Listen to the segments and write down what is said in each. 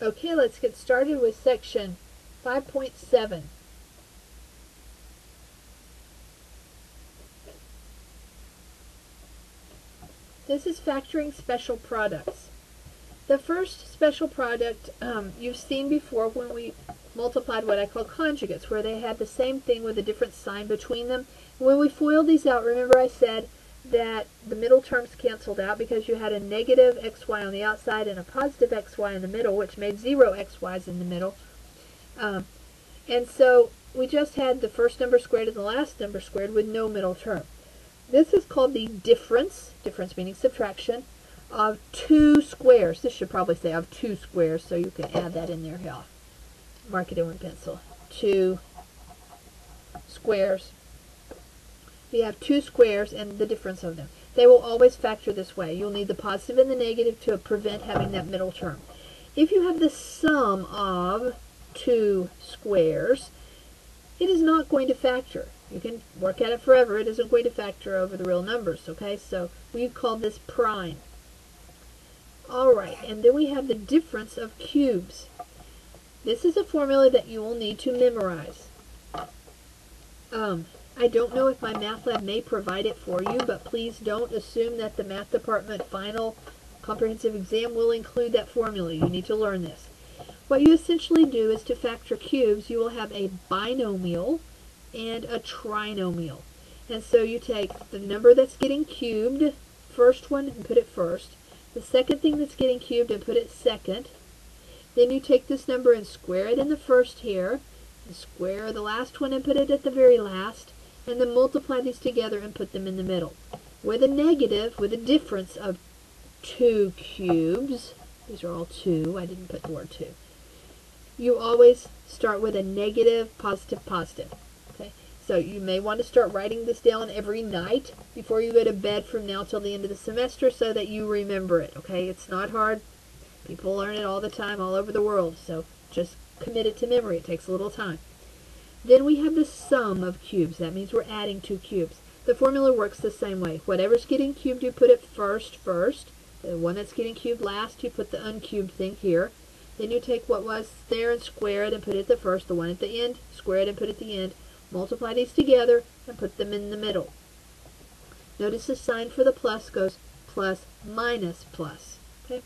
Okay, let's get started with section 5.7. This is factoring special products. The first special product you've seen before when we multiplied what I call conjugates, where they had the same thing with a different sign between them. When we FOILed these out, remember I said that the middle terms canceled out because you had a negative xy on the outside and a positive xy in the middle, which made 0 xy's in the middle. And so we just had the first number squared and the last number squared with no middle term. This is called the difference meaning subtraction, of two squares. This should probably say of two squares, so you can add that in there. Here, I'll mark it in with pencil. Two squares. You have two squares and the difference of them. They will always factor this way. You'll need the positive and the negative to prevent having that middle term. If you have the sum of two squares, it is not going to factor. You can work at it forever. It isn't going to factor over the real numbers, okay? So we call this prime. All right, and then we have the difference of cubes. This is a formula that you will need to memorize. I don't know if my math lab may provide it for you, but please don't assume that the math department final comprehensive exam will include that formula. You need to learn this. What you essentially do is to factor cubes, you will have a binomial and a trinomial. And so you take the number that's getting cubed, first one, and put it first. The second thing that's getting cubed and put it second. Then you take this number and square it in the first here, and square the last one and put it at the very last, and then multiply these together and put them in the middle. With a negative, with a difference of 2 cubes, these are all 2, I didn't put the word 2. You always start with a negative, positive, positive. Okay? So you may want to start writing this down every night before you go to bed from now till the end of the semester so that you remember it. Okay? It's not hard. People learn it all the time, all over the world. So just commit it to memory. It takes a little time. Then we have the sum of cubes. That means we're adding 2 cubes. The formula works the same way. Whatever's getting cubed, you put it first. The one that's getting cubed last, you put the uncubed thing here. Then you take what was there and square it and put it at the first. The one at the end, square it and put it at the end. Multiply these together and put them in the middle. Notice the sign for the plus goes plus minus plus. Okay?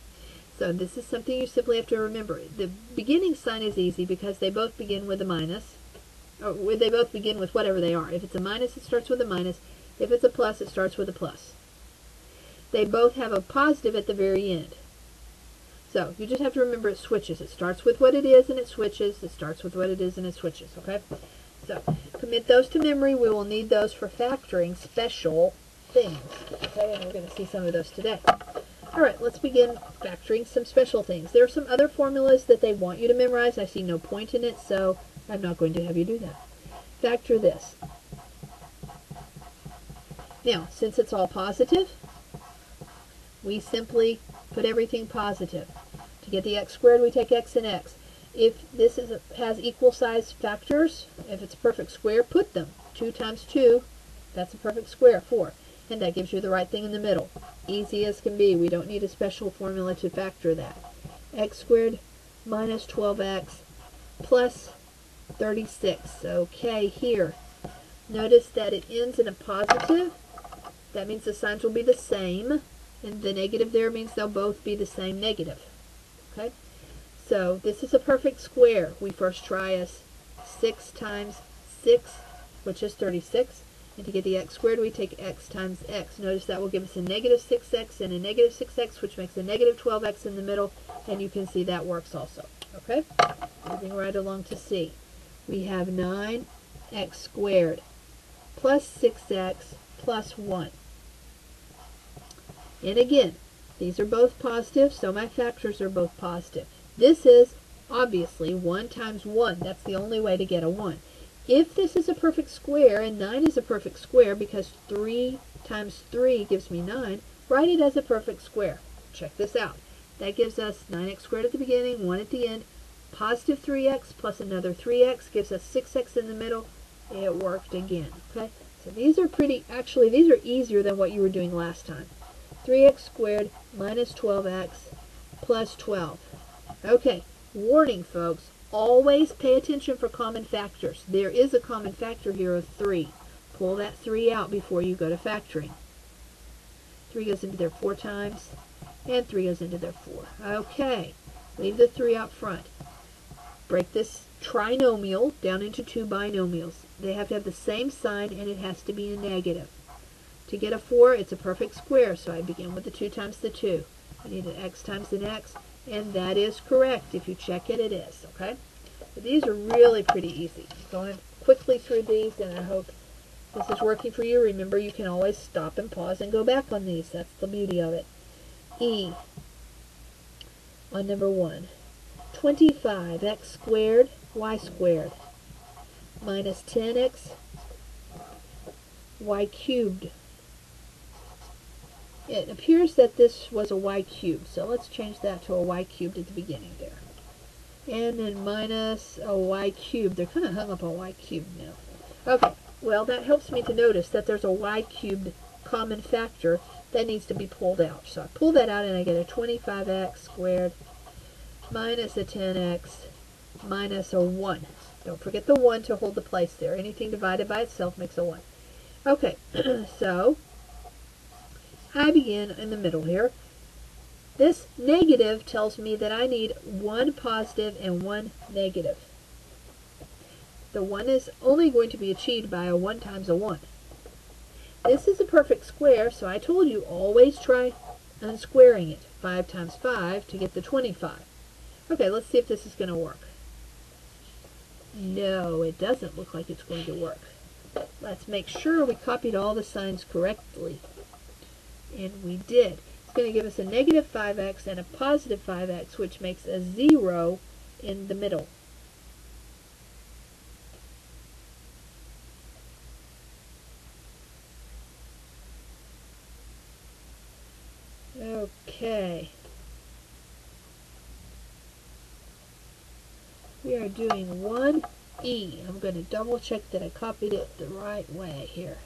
So this is something you simply have to remember. The beginning sign is easy because they both begin with a minus. Or they both begin with whatever they are. If it's a minus, it starts with a minus. If it's a plus, it starts with a plus. They both have a positive at the very end. So you just have to remember it switches. It starts with what it is and it switches. It starts with what it is and it switches. Okay? So commit those to memory. We will need those for factoring special things. Okay? And we're going to see some of those today. All right, let's begin factoring some special things. There are some other formulas that they want you to memorize. I see no point in it, so I'm not going to have you do that. Factor this. Now, since it's all positive, we simply put everything positive. To get the x squared, we take x and x. If this has equal size factors, if it's a perfect square, put them. 2 times 2, that's a perfect square, 4. And that gives you the right thing in the middle. Easy as can be. We don't need a special formula to factor that. X squared minus 12x plus 36. Okay, here. Notice that it ends in a positive. That means the signs will be the same. And the negative there means they'll both be the same negative. Okay? So this is a perfect square. We first try as 6 times 6, which is 36. And to get the x squared, we take x times x. Notice that will give us a negative 6x and a negative 6x, which makes a negative 12x in the middle. And you can see that works also. Okay? Moving right along to C. We have 9x squared plus 6x plus 1. And again, these are both positive, so my factors are both positive. This is obviously 1 times 1. That's the only way to get a 1. If this is a perfect square, and 9 is a perfect square because 3 times 3 gives me 9, write it as a perfect square. Check this out. That gives us 9x squared at the beginning, 1 at the end. Positive 3x plus another 3x gives us 6x in the middle. It worked again. Okay? So these are actually these are easier than what you were doing last time. 3x squared minus 12x plus 12. Okay, Warning, folks, always pay attention for common factors. There is a common factor here of 3. Pull that 3 out before you go to factoring. 3 goes into there 4 times, and 3 goes into there 4. Okay, leave the 3 out front. Break this trinomial down into 2 binomials. They have to have the same sign, and it has to be a negative. To get a 4, it's a perfect square, so I begin with the 2 times the 2. I need an x times an x, and that is correct. If you check it, it is, okay? But these are really pretty easy. Going quickly through these, and I hope this is working for you. Remember, you can always stop and pause and go back on these. That's the beauty of it. E on number 1. 25x squared y squared minus 10x y cubed. It appears that this was a y cubed, so let's change that to a y cubed at the beginning there. And then minus a y cubed. They're kind of hung up on y cubed now. Okay, well, that helps me to notice that there's a y cubed common factor that needs to be pulled out. So I pull that out and I get a 25x squared minus a 10x minus a 1. Don't forget the 1 to hold the place there. Anything divided by itself makes a 1. Okay, so I begin in the middle here. This negative tells me that I need 1 positive and 1 negative. The 1 is only going to be achieved by a 1 times a 1. This is a perfect square, so I told you always try unsquaring it. 5 times 5 to get the 25. Okay, let's see if this is going to work. No, it doesn't look like it's going to work. Let's make sure we copied all the signs correctly. And we did. It's going to give us a negative 5x and a positive 5x, which makes a 0 in the middle. Okay. We are doing 1e. I'm going to double check that I copied it the right way here.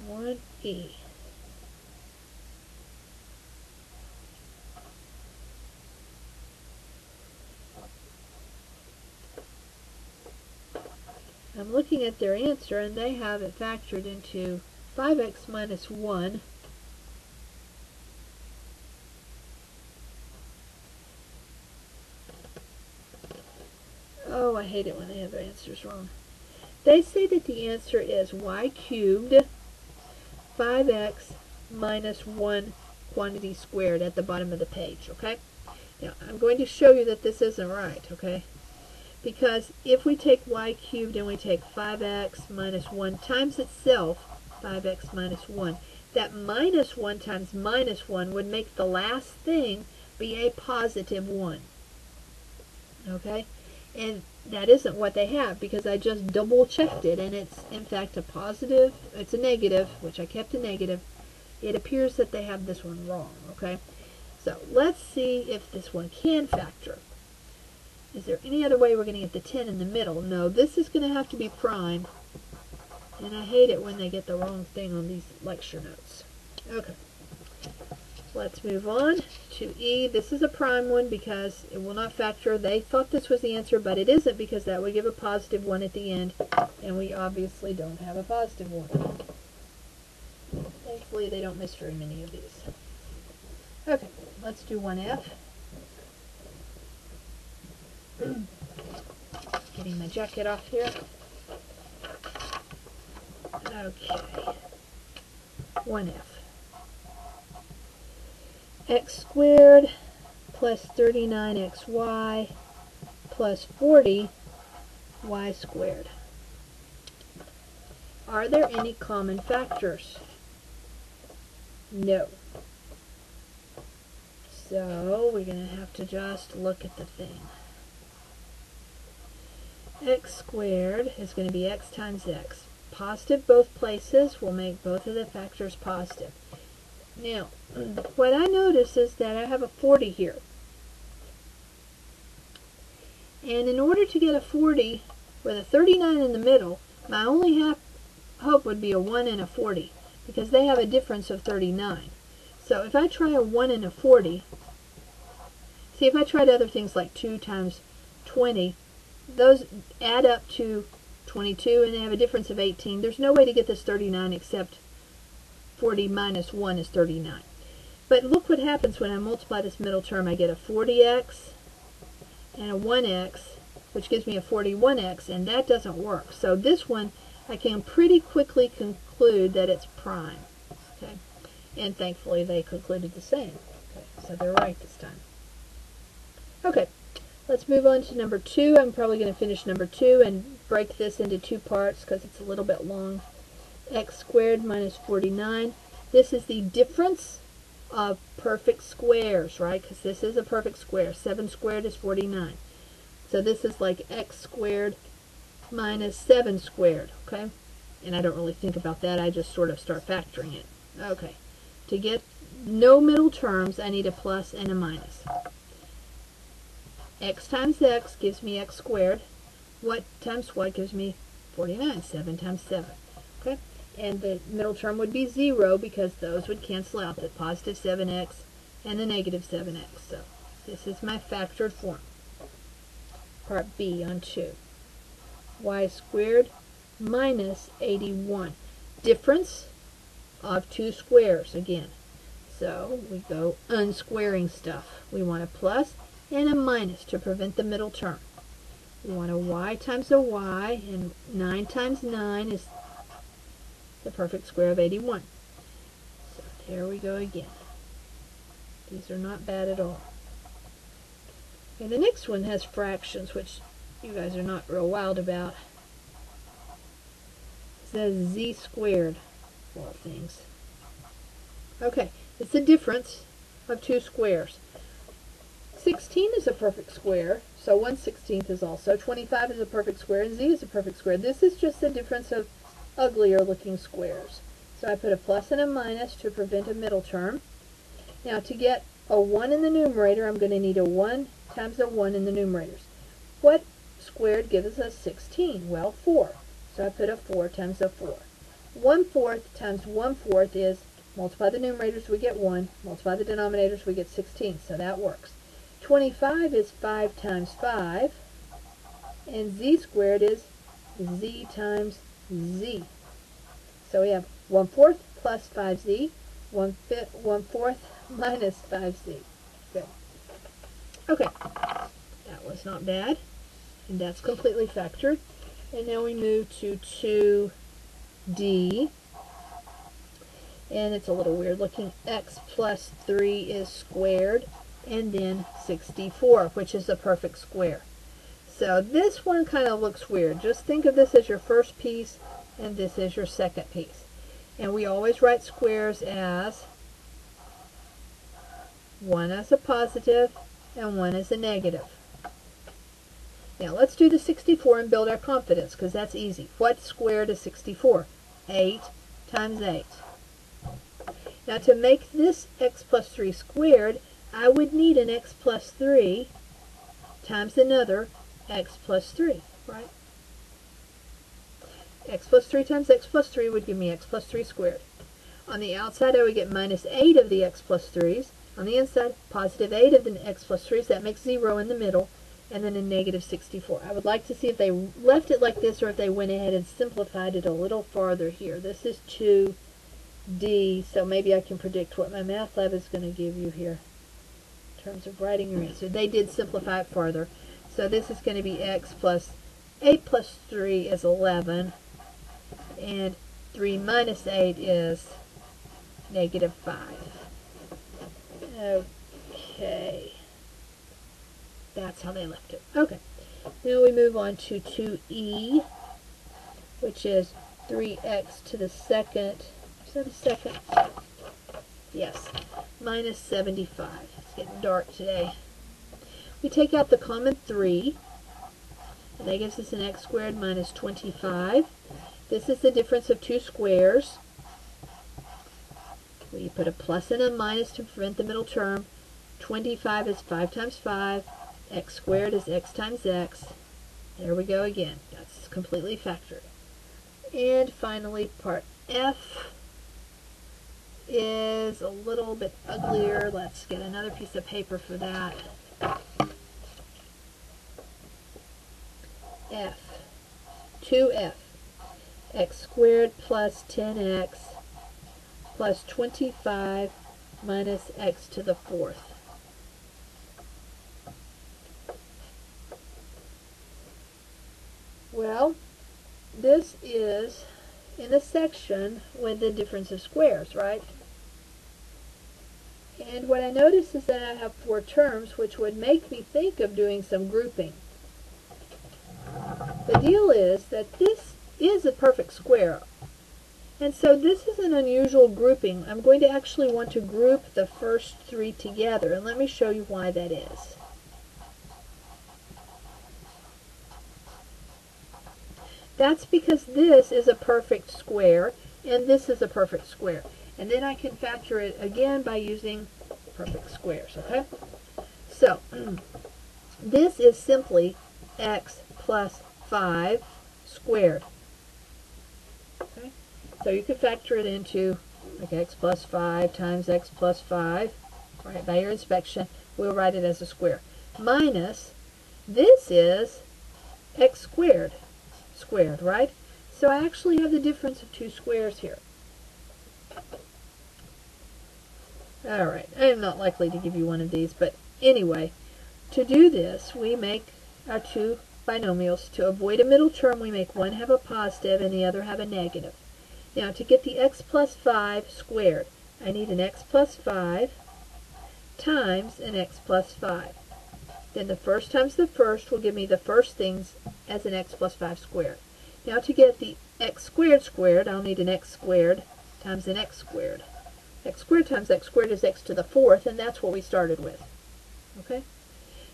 1e. I'm looking at their answer, and they have it factored into 5x minus 1 Oh, I hate it when they have their answers wrong. They say that the answer is y cubed 5x minus 1 quantity squared at the bottom of the page, okay? Now, I'm going to show you that this isn't right, okay? Because if we take y cubed and we take 5x minus 1 times itself, 5x minus 1, that minus 1 times minus 1 would make the last thing be a positive 1. Okay? And that isn't what they have, because I just double checked it, and it's in fact a positive, it's a negative, which I kept a negative. It appears that they have this one wrong, okay? So let's see if this one can factor. Is there any other way we're going to get the 10 in the middle? No, this is going to have to be prime, and I hate it when they get the wrong thing on these lecture notes. Okay. Let's move on to E. This is a prime one because it will not factor. They thought this was the answer, but it isn't, because that would give a positive 1 at the end, and we obviously don't have a positive 1. Thankfully, they don't miss very many of these. Okay, let's do 1F. Getting my jacket off here. Okay. 1F. X squared plus 39xy plus 40y squared. Are there any common factors? No. So we're going to have to just look at the thing. X squared is going to be x times x. Positive both places will make both of the factors positive. Now, what I notice is that I have a 40 here. And in order to get a 40 with a 39 in the middle, my only hope would be a 1 and a 40, because they have a difference of 39. So if I try a 1 and a 40, See, if I tried other things like 2 times 20, those add up to 22 and they have a difference of 18. There's no way to get this 39 except 40 minus 1 is 39. But look what happens when I multiply this middle term. I get a 40x and a 1x, which gives me a 41x, and that doesn't work. So this one, I can pretty quickly conclude that it's prime. Okay, and thankfully they concluded the same. Okay, so they're right this time. Okay, let's move on to number 2. I'm probably going to finish number 2 and break this into 2 parts because it's a little bit long. X squared minus 49. This is the difference of perfect squares, right? Because this is a perfect square. 7 squared is 49. So this is like x squared minus 7 squared, okay? And I don't really think about that. I just sort of start factoring it. Okay. To get no middle terms, I need a plus and a minus. X times x gives me x squared. What times what gives me 49? 7 times 7. Okay? And the middle term would be 0 because those would cancel out, the positive 7x and the negative 7x. So this is my factored form. Part B on 2. Y squared minus 81. Difference of 2 squares again. So we go unsquaring stuff. We want a plus and a minus to prevent the middle term. We want a y times a y, and 9 times 9 is the perfect square of 81. So there we go again. These are not bad at all. And the next one has fractions, which you guys are not real wild about. It says z squared, of all things. Okay, it's the difference of 2 squares. 16 is a perfect square, so 1/16 is also. 25 is a perfect square, and z is a perfect square. This is just the difference of uglier looking squares. So I put a plus and a minus to prevent a middle term. Now to get a 1 in the numerator, I'm going to need a 1 times a 1 in the numerators. What squared gives us 16? Well, 4. So I put a 4 times a 4. 1/4 times 1/4 is, multiply the numerators, we get 1. Multiply the denominators, we get 16. So that works. 25 is 5 times 5. And z squared is z times z. So we have 1/4 plus 5z, 1/4 minus 5z. Good. Okay, that was not bad, and that's completely factored. And now we move to 2d, and it's a little weird looking. X plus 3 is squared, and then 64, which is a perfect square. So this one kind of looks weird. Just think of this as your first piece, and this is your second piece. And we always write squares as one as a positive and one as a negative. Now let's do the 64 and build our confidence, because that's easy. What squared is 64? 8 times 8. Now to make this x plus 3 squared, I would need an x plus 3 times another x plus 3, right? X plus 3 times x plus 3 would give me x plus 3 squared. On the outside, I would get minus 8 of the x plus 3's. On the inside, positive 8 of the x plus 3's. That makes 0 in the middle, and then a negative 64. I would like to see if they left it like this or if they went ahead and simplified it a little farther here. This is 2d, so maybe I can predict what my math lab is going to give you here in terms of writing your answer. They did simplify it farther. So this is going to be x plus 8 plus 3 is 11, and 3 minus 8 is negative 5. Okay. That's how they left it. Okay. Now we move on to 2e, which is 3x to the second. Is that a second? Yes. Minus 75. It's getting dark today. We take out the common 3, and that gives us an x squared minus 25. This is the difference of 2 squares. We put a plus and a minus to prevent the middle term. 25 is 5 times 5. X squared is x times x. There we go again. That's completely factored. And finally, part F is a little bit uglier. Let's get another piece of paper for that. f, 2f, x squared plus 10x plus 25 minus x to the fourth. Well, this is in a section with the difference of squares, right? And what I notice is that I have 4 terms, which would make me think of doing some grouping. The deal is that this is a perfect square, and so this is an unusual grouping. I'm going to actually want to group the first 3 together, and let me show you why that is. That's because this is a perfect square, and this is a perfect square. And then I can factor it again by using perfect squares, okay? So, this is simply x plus 5 squared. Okay? So you could factor it into like x plus 5 times x plus 5. Right, by your inspection, we'll write it as a square. Minus, this is x squared. Squared, right? So I actually have the difference of 2 squares here. Alright, I am not likely to give you one of these, but anyway, to do this, we make our 2 binomials. To avoid a middle term, we make one have a positive and the other have a negative. Now, to get the x plus 5 squared, I need an x plus 5 times an x plus 5. Then the first times the first will give me the first things as an x plus 5 squared. Now to get the x squared squared, I'll need an x squared times an x squared. X squared times x squared is x to the fourth, and that's what we started with. Okay?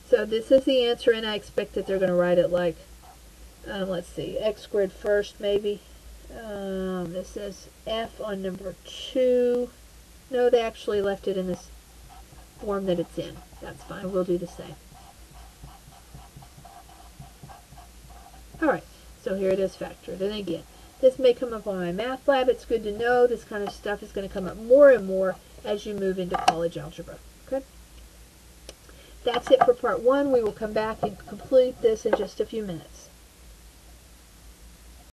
So this is the answer, and I expect that they're going to write it like, let's see, x squared first maybe. This says f on number 2. No, they actually left it in this form that it's in. That's fine. We'll do the same. Alright, so here it is factored. And again, this may come up on my math lab. It's good to know. This kind of stuff is going to come up more and more as you move into college algebra. Okay? That's it for part 1. We will come back and complete this in just a few minutes.